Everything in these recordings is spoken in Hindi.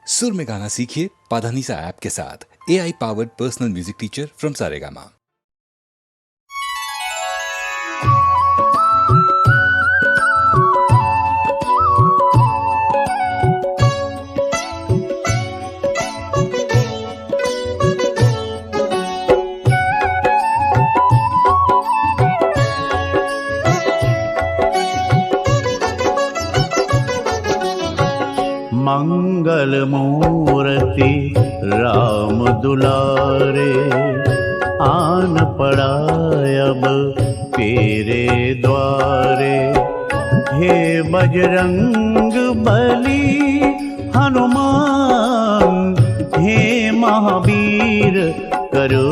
सुर में गाना सीखिए पाधानीसा ऐप के साथ। AI powered personal music teacher from Saregama. मंगल मूर्ति राम दुलारे, आन पड़ा अब तेरे द्वारे। हे बजरंग बली हनुमान, हे महावीर करो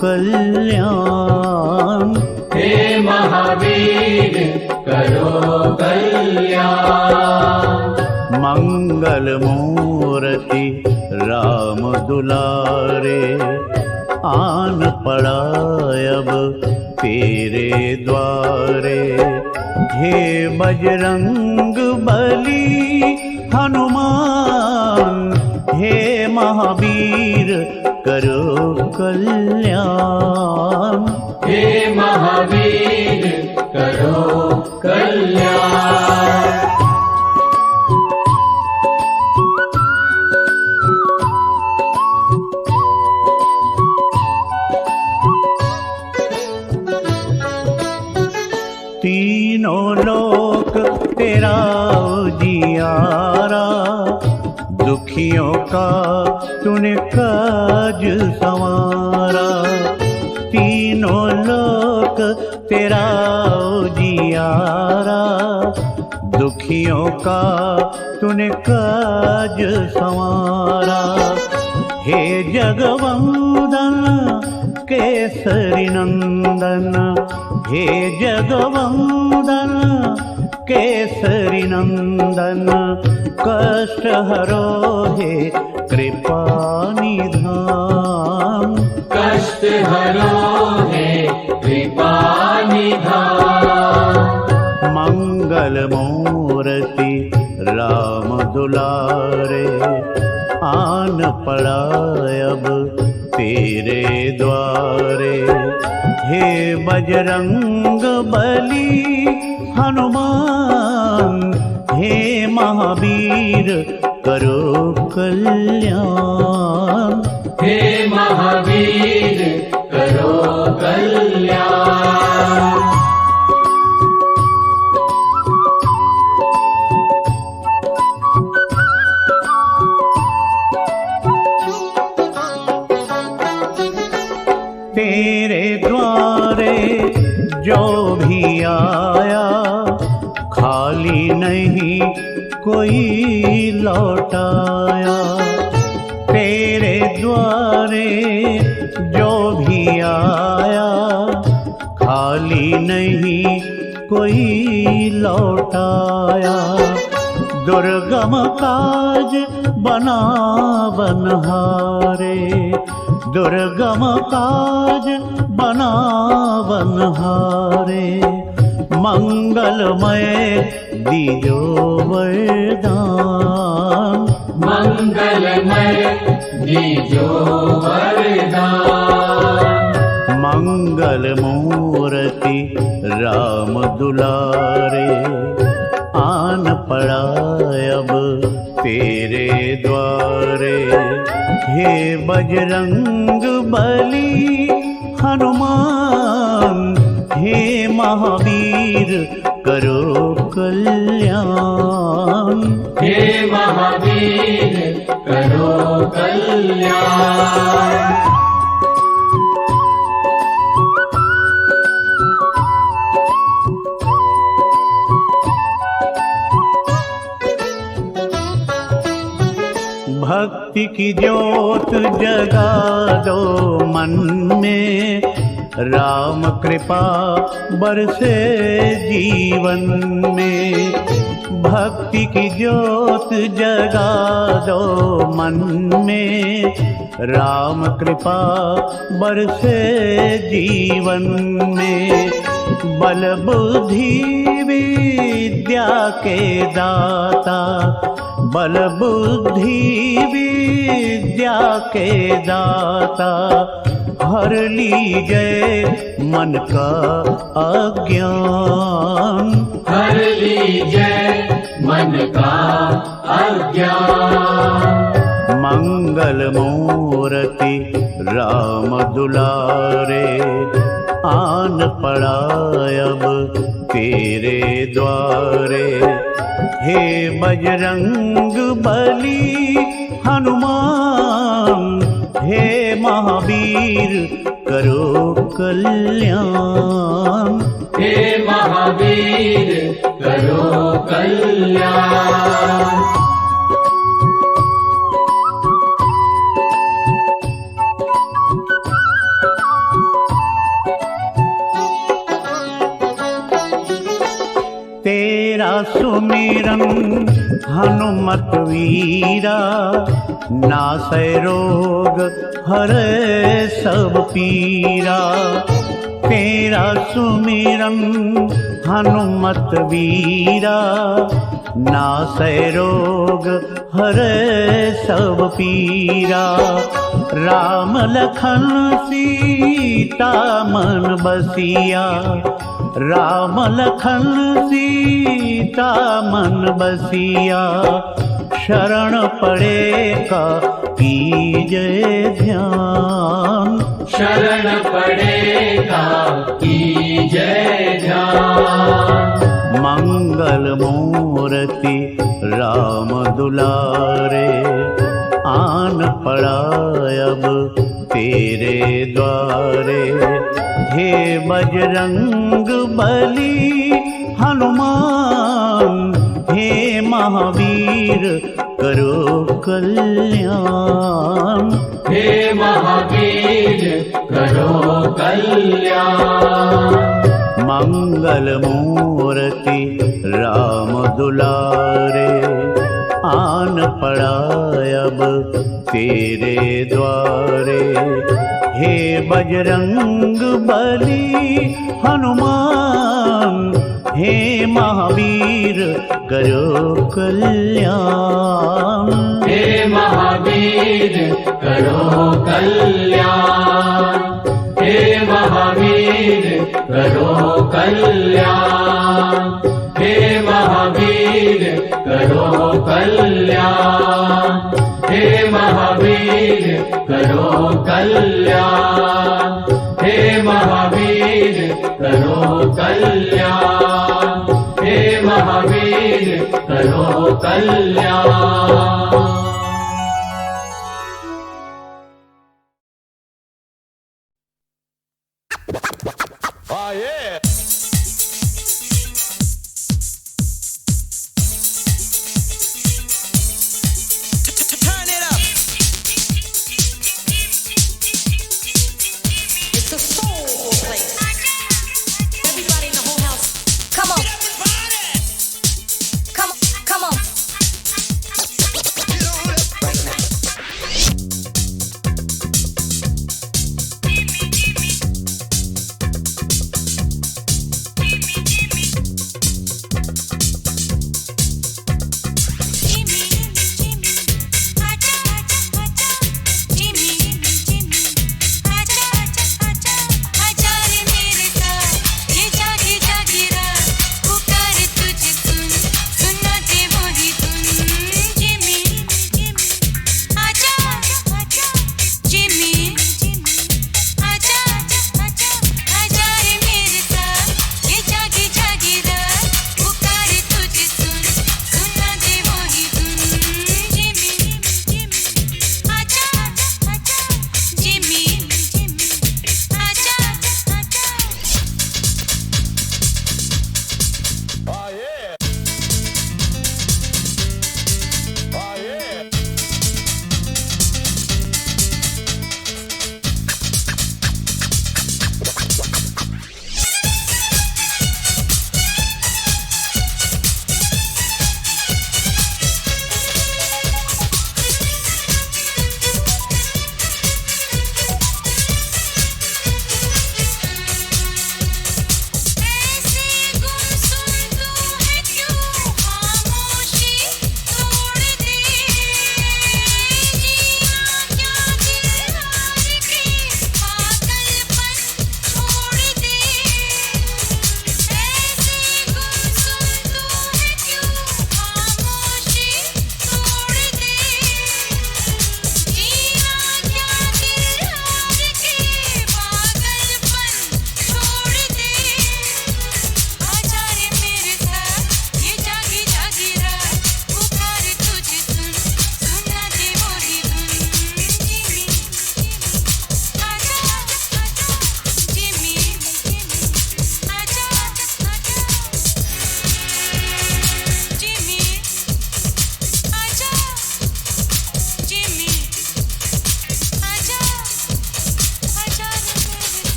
कल्याण। हे महावीर करो कल्याण। मंगल मूर्ति राम दुलारे, आन पड़ा अब तेरे द्वारे। हे बजरंग बली हनुमान, हे महावीर करो कल्याण। हे महावीर करो कल्याण। तीनों लोक तेरा उजियारा, दुखियों का तूने काज संवारा। तीनों लोक तेरा उजियारा, दुखियों का तूने काज संवारा। हे जगवंदन केसरी नंदन, हे जगवंदन केसरी नंदन। कष्ट हरो हे कृपा निधान, कष्ट हरो हे कृपा निधान। मंगल मूर्ति राम दुलारे, आन पड़ा अब तेरे द्वारे। हे बजरंग बली हनुमान, हे महावीर करो कल्याण। हे महावीर करो कल्याण। तेरे द्वारे जो भी आया, खाली नहीं कोई लौटाया। तेरे द्वारे जो भी आया, खाली नहीं कोई लौटाया। दुर्गम काज बना बनहारे, दुर्गम काज बना बनहारे। मंगलमय दीजो वरदान, मंगलमय दीजो वरदान। मंगल मूर्ति राम दुलारे, आन पड़ा अब तेरे द्वारे। हे बजरंग बली हनुमान, हे महावीर करो कल्याण। हे महावीर करो कल्याण। भक्ति की ज्योत जगा दो मन में, राम कृपा बरसे जीवन में। भक्ति की ज्योत जगा दो मन में, राम कृपा बरसे जीवन में। बल बुद्धि विद्या के दाता, बल बुद्धि विद्या के दाता, हर लीजिए मन का अज्ञान, हर लीजिए मन का अज्ञान। मंगल मूर्ति राम दुलारे, आन पड़ा अब तेरे द्वारे। हे बजरंग बली हनुमान, हे महावीर करो कल्याण, हे महावीर करो कल्याण। तेरा सुमिरन हनुमत वीरा, नासै रोग हरै सब पीरा। तेरा सुमिरन हनुमत वीरा, नासै रोग हरै सब पीरा। राम लखन सीता मन बसिया, राम लखन सीता मन बसिया। शरण पड़े का कीजय ध्यान, शरण पड़ेगा कीजय ध्यान। मंगल मूर्ति राम दुलारे, आन पड़ा अब तेरे द्वारे। हे बजरंग बली हनुमान, हे महावीर करो कल्याण, हे महावीर करो कल्याण। मंगल मूर्ति राम दुलारे, आन पड़ा अब तेरे द्वारे। हे बजरंग बली हनुमान, हे महावीर करो कल्याण, हे महावीर करो कल्याण। हे महावीर करो कल्याण। हे महावीर करो कल्याण। हे महावीर करो कल्याण। हे महावीर करो कल्याण। हे महावीर करो कल्याण। Oh yeah! Turn it up. It's a soulful place. Everybody in the whole house, come on. Come on, come on.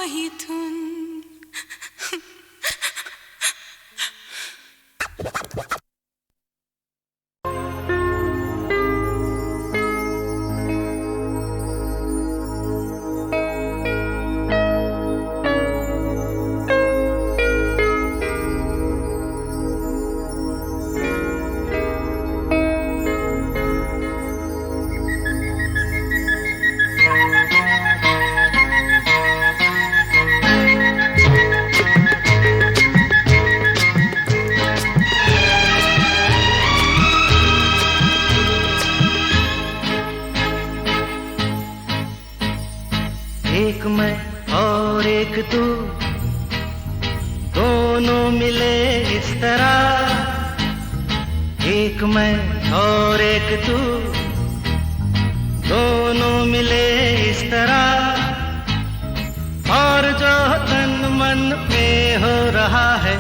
वही धुन। एक मैं और एक तू, दोनों मिले इस तरह। एक मैं और एक तू, दोनों मिले इस तरह। और जो तन मन में हो रहा है,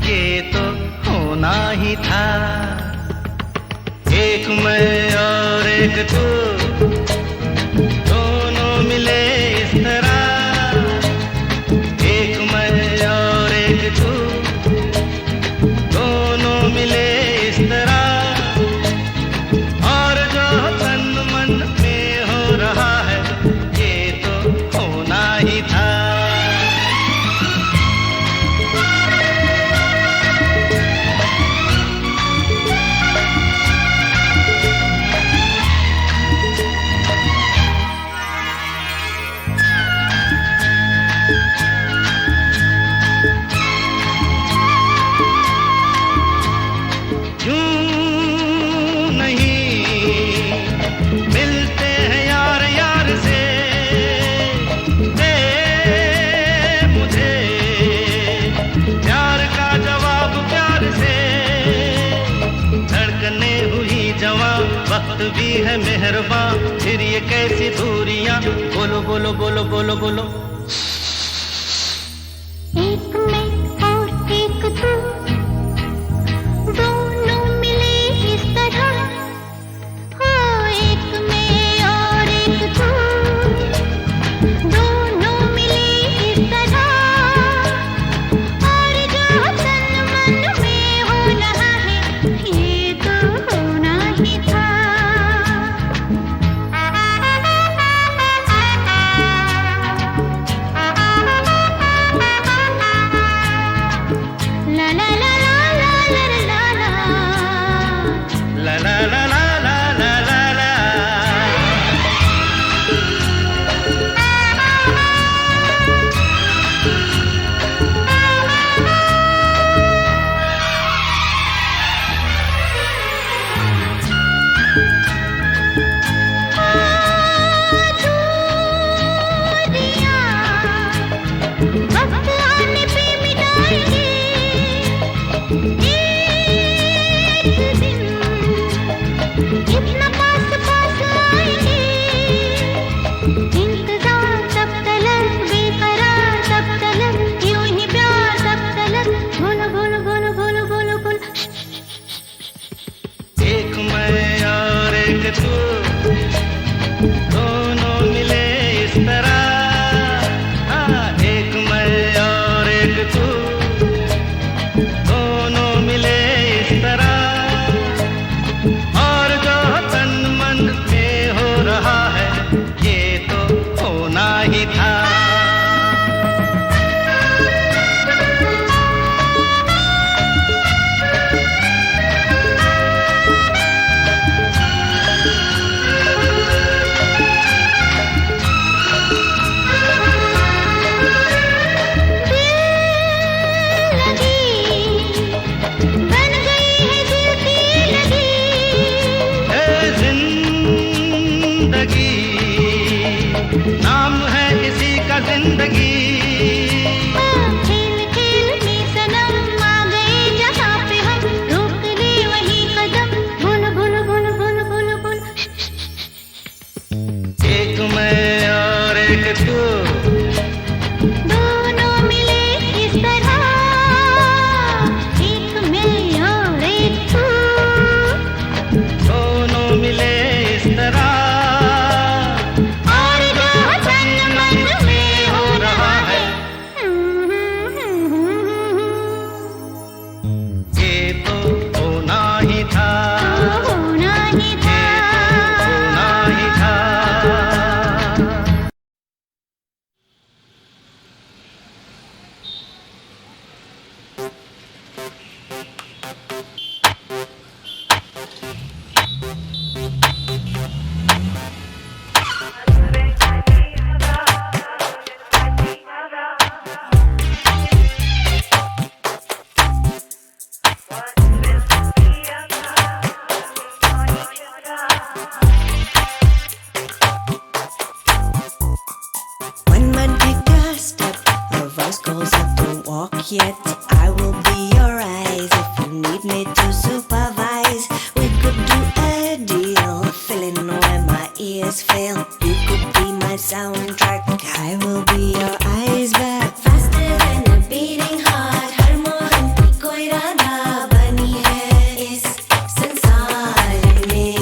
ये तो होना ही था। एक मैं और एक तू, दोनों मिले इस तरह। एक मैं और एक तू, दोनों मिले इस तरह। और जो तन मन में हो रहा है, ये तो होना ही था। वक्त भी है मेहरबान, फिर ये कैसी दूरियां। बोलो बोलो बोलो बोलो बोलो। एक मैं और एक तू, दोनों मिले इस तरह। हो एक मैं और एक तू, दोनों मिले इस तरह। और जो तन मन में हो रहा है, ये तो होना ही था। वक्त आने पे मिटाएंगे एक दिन, इतना पास पास आएंगे। इंतजार तब तलक, बेकरार तब तलक, यूं ही प्यार तब तलक। बोलो बोलो बोलो बोलो बोलो बोलो। एक मैं और एक तू, दोनों मिले इस तरह। एक मैं और एक तू, दोनों yet. I will be your eyes if you need me to supervise. We could do a deal, filling where my ears fail. You could be my soundtrack, I will be your eyes back. Faster than a beating heart, हर मोहन की कोई राधा बनी है इस संसार में.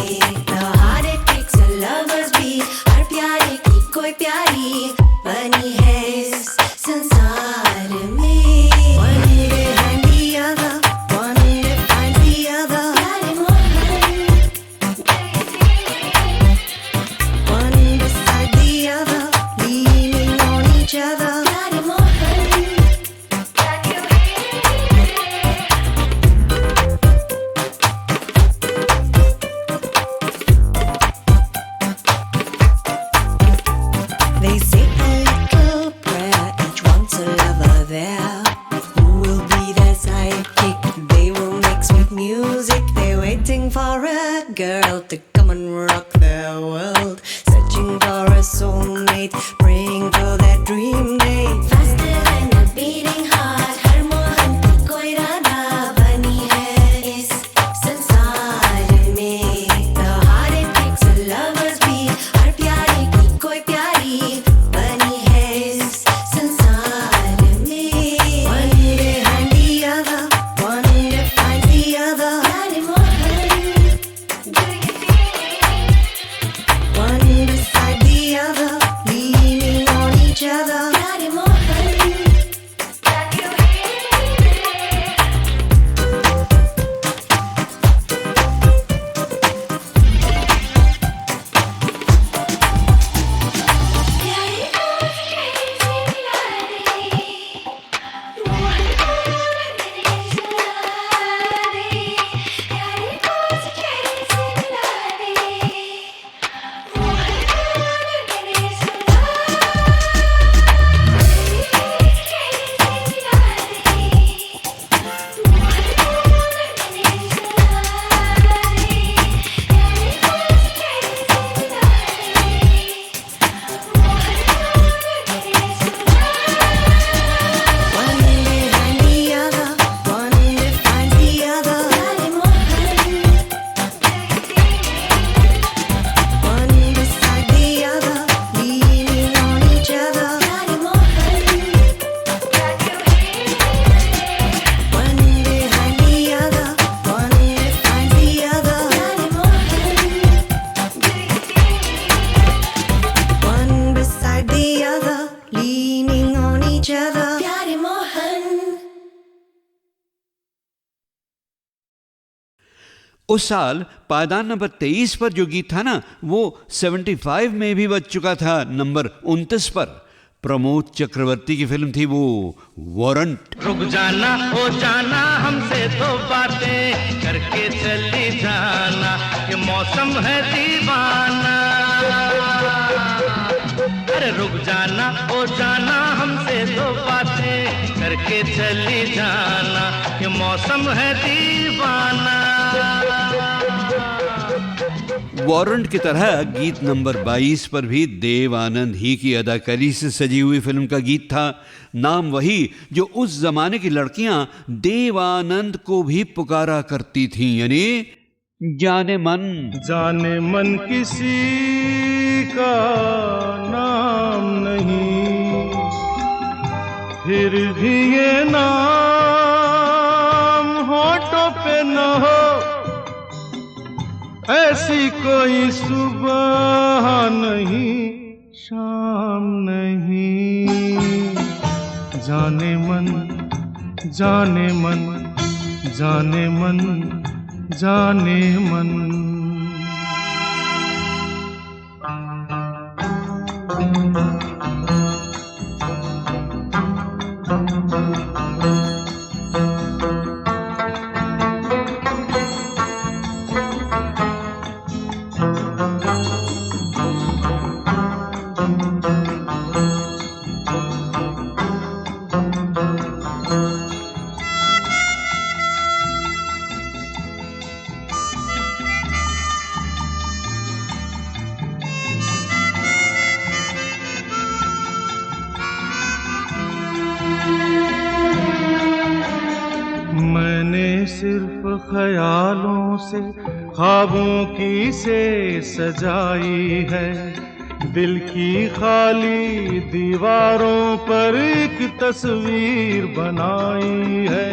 The heart it takes a lover's beat, हर प्यारे की कोई प्यारी बनी है इस संसार में. One behind the other, one defines the other. प्यारे Mohan, one beside the other, leaning on each other. प्यारे Mohan, they say a little prayer, each wants a lover there. Who will be their sidekick? They will make sweet music. They're waiting for a girl to come and rock their world. Searching for a soulmate, praying for that dream day. Faster than a beating heart, हर मोहन की कोई राधा बनी है इस संसार में. The heart it takes a lover's beat, हर प्यारे की कोई प्यारी बनी है इस संसार में. One behind the other, one defines the other. प्यारे Mohan, one beside the other, leaning on each other. प्यारे Mohan, one behind the other, one defines the other. प्यारे Mohan, one beside the other, leaning on each other. प्यारे Mohan, one behind the other, one defines the other. प्यारे Mohan, one beside the other, leaning on each other. प्यारे मोहन. उस साल पायदान नंबर 23 पर जो गीत था ना, वो 75 में भी बज चुका था नंबर 29 पर. प्रमोद चक्रवर्ती की फिल्म थी वो वारंट. रुक जाना हो जाना हमसे दो बातें करके चली जाना, ये मौसम है दीवाना. अरे रुक जाना हो जाना हमसे दो बातें करके चली जाना, ये मौसम है दीवाना. वारंट की तरह गीत नंबर 22 पर भी देव आनंद ही की अदाकारी से सजी हुई फिल्म का गीत था. नाम वही जो उस जमाने की लड़कियां देव आनंद को भी पुकारा करती थीं, यानी जाने मन. जाने मन किसी का नाम नहीं, फिर भी ये नाम होठों पे न हो. ऐसी कोई सुबह नहीं, शाम नहीं. जाने मन, जाने मन, जाने मन, जाने मन. मैंने सिर्फ ख्यालों से ख्वाबों की से सजाई है, दिल की खाली दीवारों पर एक तस्वीर बनाई है।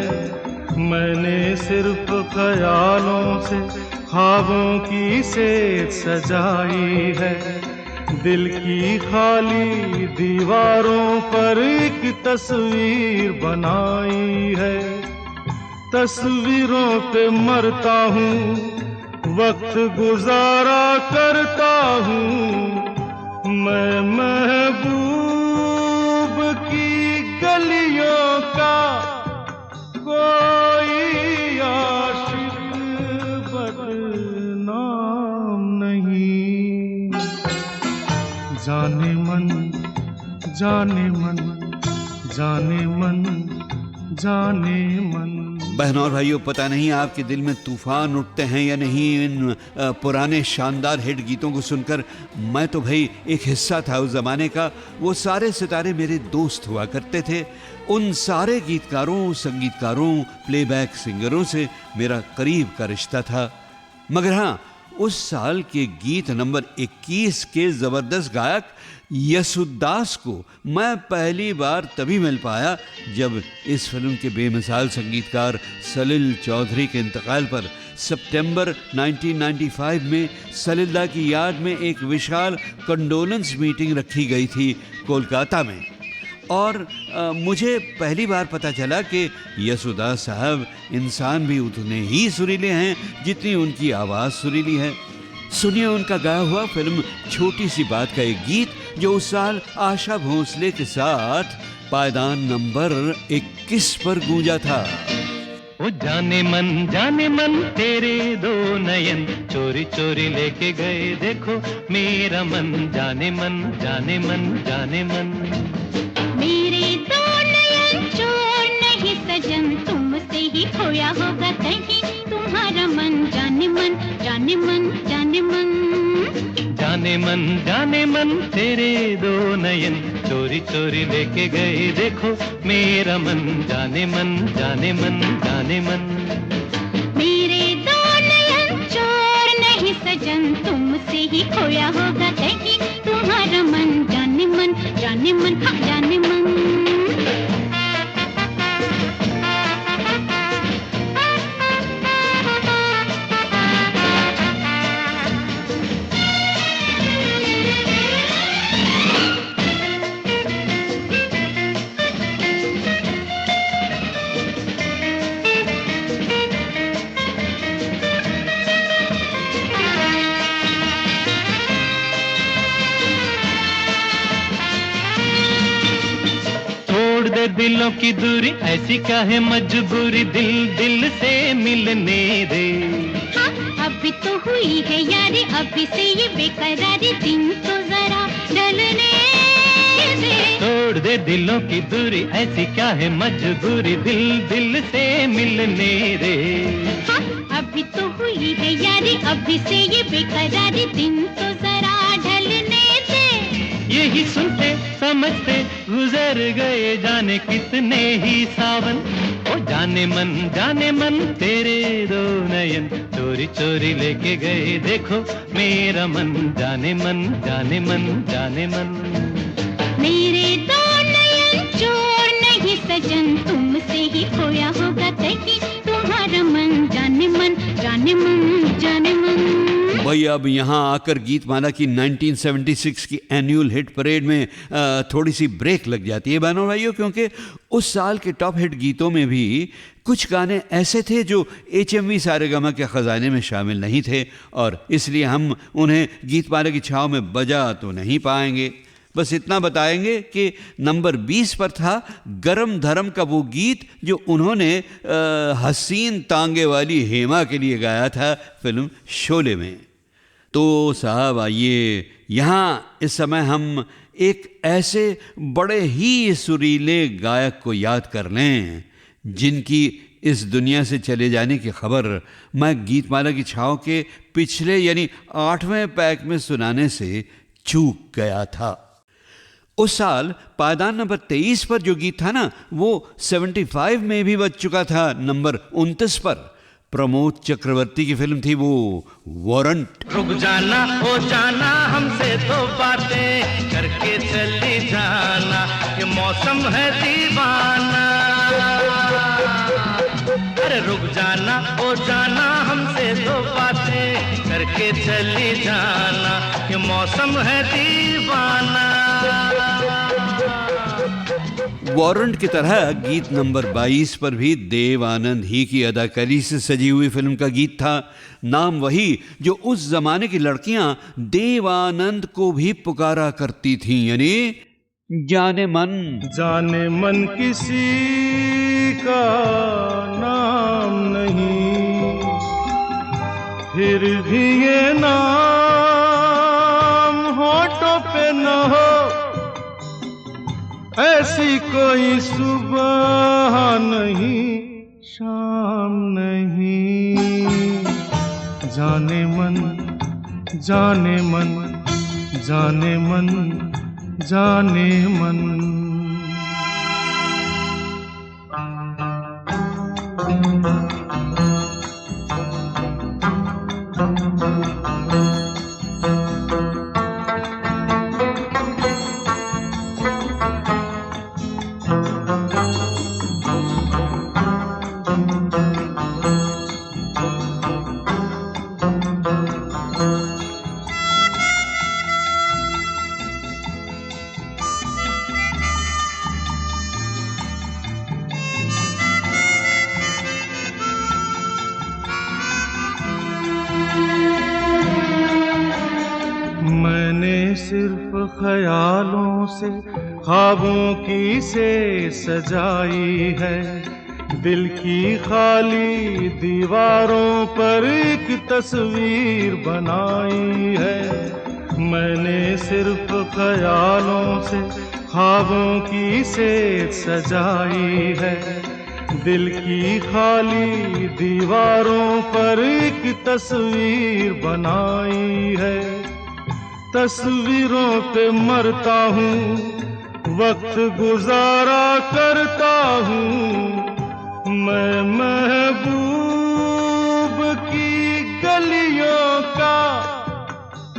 मैंने सिर्फ ख्यालों से ख्वाबों की से सजाई है, दिल की खाली दीवारों पर एक तस्वीर बनाई है। तस्वीरों पे मरता हूँ, वक्त गुजारा करता हूँ, मैं महबूब की गलियों का कोई आशिक बदनाम नहीं। जाने मन जाने मन जाने मन जाने मन। बहनों और भाइयों, पता नहीं आपके दिल में तूफान उठते हैं या नहीं इन पुराने शानदार हिट गीतों को सुनकर। मैं तो भाई एक हिस्सा था उस ज़माने का। वो सारे सितारे मेरे दोस्त हुआ करते थे। उन सारे गीतकारों, संगीतकारों, प्लेबैक सिंगरों से मेरा करीब का रिश्ता था। मगर हाँ, उस साल के गीत नंबर 21 के ज़बरदस्त गायक यसुदास को मैं पहली बार तभी मिल पाया जब इस फिल्म के बेमिसाल संगीतकार सलिल चौधरी के इंतकाल पर सितंबर 1995 में सलिलदा की याद में एक विशाल कंडोलेंस मीटिंग रखी गई थी कोलकाता में। और मुझे पहली बार पता चला कि यसुदास साहब इंसान भी उतने ही सुरीले हैं जितनी उनकी आवाज़ सुरीली है। सुनिए उनका गाया हुआ फिल्म छोटी सी बात का एक गीत जो उस साल आशा भोसले के साथ पायदान नंबर 21 पर गूंजा था। ओ जाने मन तेरे दो नयन चोरी चोरी लेके गए, देखो मेरा मन जाने मन जाने मन जाने मन। मेरे दो नयन चोर नहीं सजन, तुमसे ही खोया होगा कहीं तुम्हारा मन जाने मन जाने मन जाने मन। जाने मन तेरे दो नयन चोरी चोरी लेके गए, देखो मेरा मन जाने मन जाने मन जाने मन। मेरे दो नयन चोर नहीं सजन, तुमसे ही खोया होगा कहीं तुम्हारा मन जाने मन जाने मन हाँ जाने मन। दिलों की दूरी ऐसी क्या है मजबूरी, दिल दिल से मिलने दे। हाँ अभी तो हुई है यारी, अभी से ये बेकरारी, दिन तो जरा ढलने दे। तोड़ दे दिलों की दूरी ऐसी क्या है मजबूरी, दिल दिल से मिलने दे। हाँ अभी तो हुई है यारी, अभी से ये बेकरारी, दिन तो जरा ढलने दे। यही सुनते समझते गुजर गए जाने कितने ही सावन। ओ जाने मन तेरे दो नयन चोरी चोरी लेके गए, देखो मेरा मन जाने मन जाने मन जाने मन। मेरे दो नयन चोर नहीं सजन, तुमसे ही खोया होगा कहीं तुम्हारा मन जाने मन जाने मन जाने मन। भाई अब यहाँ आकर गीतमाला की 1976 की एनुअल हिट परेड में थोड़ी सी ब्रेक लग जाती है बहनों भाइयों, क्योंकि उस साल के टॉप हिट गीतों में भी कुछ गाने ऐसे थे जो HMV सारेगामा के ख़जाने में शामिल नहीं थे और इसलिए हम उन्हें गीतमाला की छाँव में बजा तो नहीं पाएंगे। बस इतना बताएंगे कि नंबर 20 पर था गरम धर्म का वो गीत जो उन्होंने हसीन तांगे वाली हेमा के लिए गाया था फिल्म शोले में। तो साहब आइए यहाँ इस समय हम एक ऐसे बड़े ही सुरीले गायक को याद कर लें जिनकी इस दुनिया से चले जाने की खबर मैं गीतमाला की छाँव के पिछले यानी 8वें पैक में सुनाने से चूक गया था। उस साल पायदान नंबर 23 पर जो गीत था ना, वो 75 में भी बज चुका था नंबर 29 पर। प्रमोद चक्रवर्ती की फिल्म थी वो, वारंट। रुक जाना हो जाना हमसे तो बातें करके चली जाना, ये मौसम है दीवाना। अरे रुक जाना हो जाना हमसे तो बातें करके चली जाना, ये मौसम है दीवाना। वारंट की तरह गीत नंबर 22 पर भी देव आनंद ही की अदाकारी से सजी हुई फिल्म का गीत था। नाम वही जो उस जमाने की लड़कियां देव आनंद को भी पुकारा करती थीं, यानी जाने मन। जाने मन किसी का नाम नहीं, फिर भी ये नाम होठों पे न हो, ऐसी कोई सुबह नहीं शाम नहीं। जाने मन जाने मन जाने मन जाने मन। सिर्फ ख्यालों से ख्वाबों की से सजाई है, दिल की खाली दीवारों पर एक तस्वीर बनाई है। मैंने सिर्फ ख्यालों से ख्वाबों की से सजाई है, दिल की खाली दीवारों पर एक तस्वीर बनाई है। तस्वीरों पे मरता हूँ, वक्त गुजारा करता हूँ, मैं महबूब की गलियों का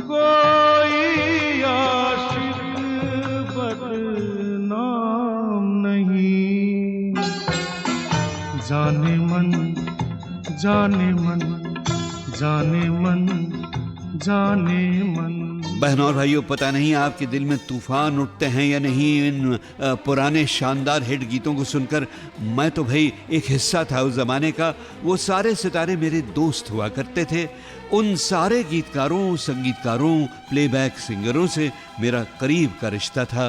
कोई आशिक बदनाम नहीं। जाने मन जाने मन जाने मन जाने मन। बहनों और भाइयों, पता नहीं आपके दिल में तूफान उठते हैं या नहीं इन पुराने शानदार हिट गीतों को सुनकर। मैं तो भाई एक हिस्सा था उस ज़माने का। वो सारे सितारे मेरे दोस्त हुआ करते थे। उन सारे गीतकारों, संगीतकारों, प्लेबैक सिंगरों से मेरा करीब का रिश्ता था।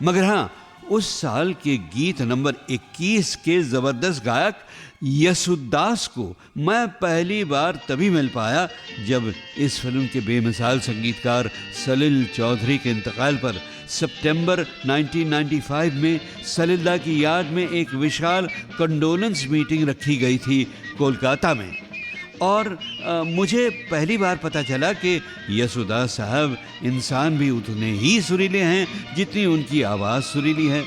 मगर हाँ, उस साल के गीत नंबर 21 के ज़बरदस्त गायक यसुदास को मैं पहली बार तभी मिल पाया जब इस फिल्म के बेमिसाल संगीतकार सलिल चौधरी के इंतकाल पर सितंबर 1995 में सलिलदा की याद में एक विशाल कंडोलेंस मीटिंग रखी गई थी कोलकाता में। और मुझे पहली बार पता चला कि यसुदास साहब इंसान भी उतने ही सुरीले हैं जितनी उनकी आवाज़ सुरीली है।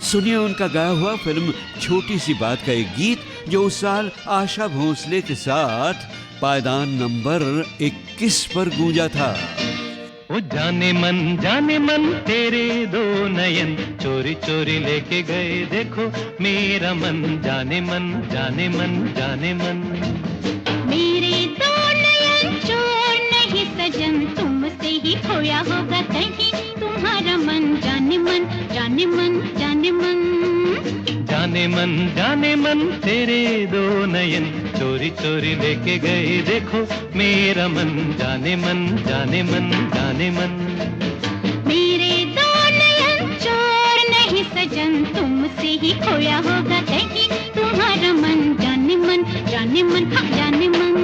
सुनिए उनका गाया हुआ फिल्म छोटी सी बात का एक गीत जो उस साल आशा भोसले के साथ पायदान नंबर 21 पर गूंजा था। ओ जाने मन तेरे दो नयन चोरी चोरी लेके गए देखो मेरा मन। जाने मन जाने मन जाने मन। मेरे दो नयन चोर नहीं सजन, तुमसे ही खोया होगा कहीं तुम्हारा मन। जाने मन जाने मन जाने मन। जाने मन तेरे दो नयन चोरी चोरी लेके गए देखो मेरा मन। जाने मन जाने मन जाने मन। मेरे दो नयन चोर नहीं सजन, तुमसे ही खोया होगा कहीं तुम्हारा मन। जाने मन जाने मन हाँ जाने मन।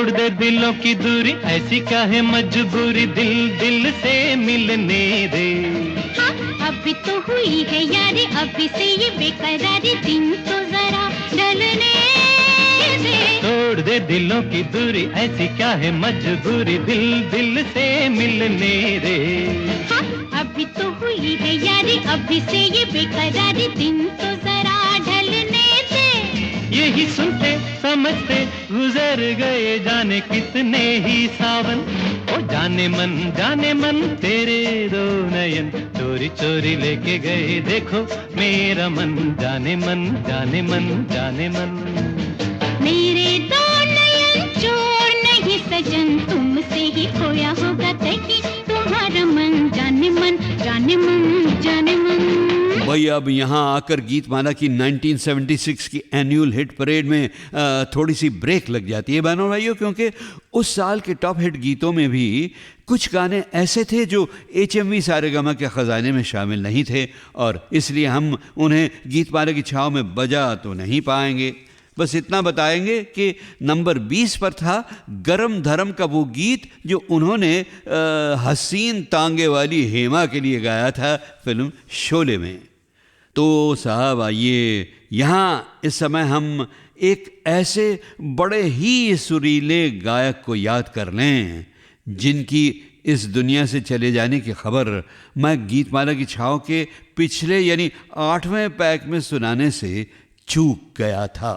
तोड़ दे दिलों की दूरी, ऐसी काहे मजबूरी, दिल दिल से मिलने दे। हाँ, अभी तो हुई है यारी, अभी से ये बेकरारी, दिन तो जरा ढलने दे। तोड़ दे दिलों की दूरी, ऐसी क्या है मजबूरी, दिल दिल से मिलने दे। हाँ, अभी तो हुई है यारी, अभी से ये बेकरारी, दिन तो जरा ढलने दे। यही सुनते समझते गुजर गए जाने कितने ही सावन। ओ जाने मन तेरे दो नयन, चोरी चोरी लेके गए देखो मेरा मन। जाने मन जाने मन जाने मन। मेरे दो नयन चोर नहीं सजन, तुमसे ही खोया होगा कहीं तुम्हारा मन। जाने मन जाने मन जाने मन। भाई अब यहाँ आकर गीतमाला की 1976 की एनुअल हिट परेड में थोड़ी सी ब्रेक लग जाती है बहनों भाइयों, क्योंकि उस साल के टॉप हिट गीतों में भी कुछ गाने ऐसे थे जो HMV सारेगामा के ख़जाने में शामिल नहीं थे, और इसलिए हम उन्हें गीतमाला की छाँव में बजा तो नहीं पाएंगे। बस इतना बताएंगे कि नंबर 20 पर था गरम धरम का वो गीत जो उन्होंने हसीन तांगे वाली हेमा के लिए गाया था फिल्म शोले में। तो साहब आइए यहाँ इस समय हम एक ऐसे बड़े ही सुरीले गायक को याद कर लें जिनकी इस दुनिया से चले जाने की खबर मैं गीतमाला की छाँव के पिछले यानी 8वें पैक में सुनाने से चूक गया था।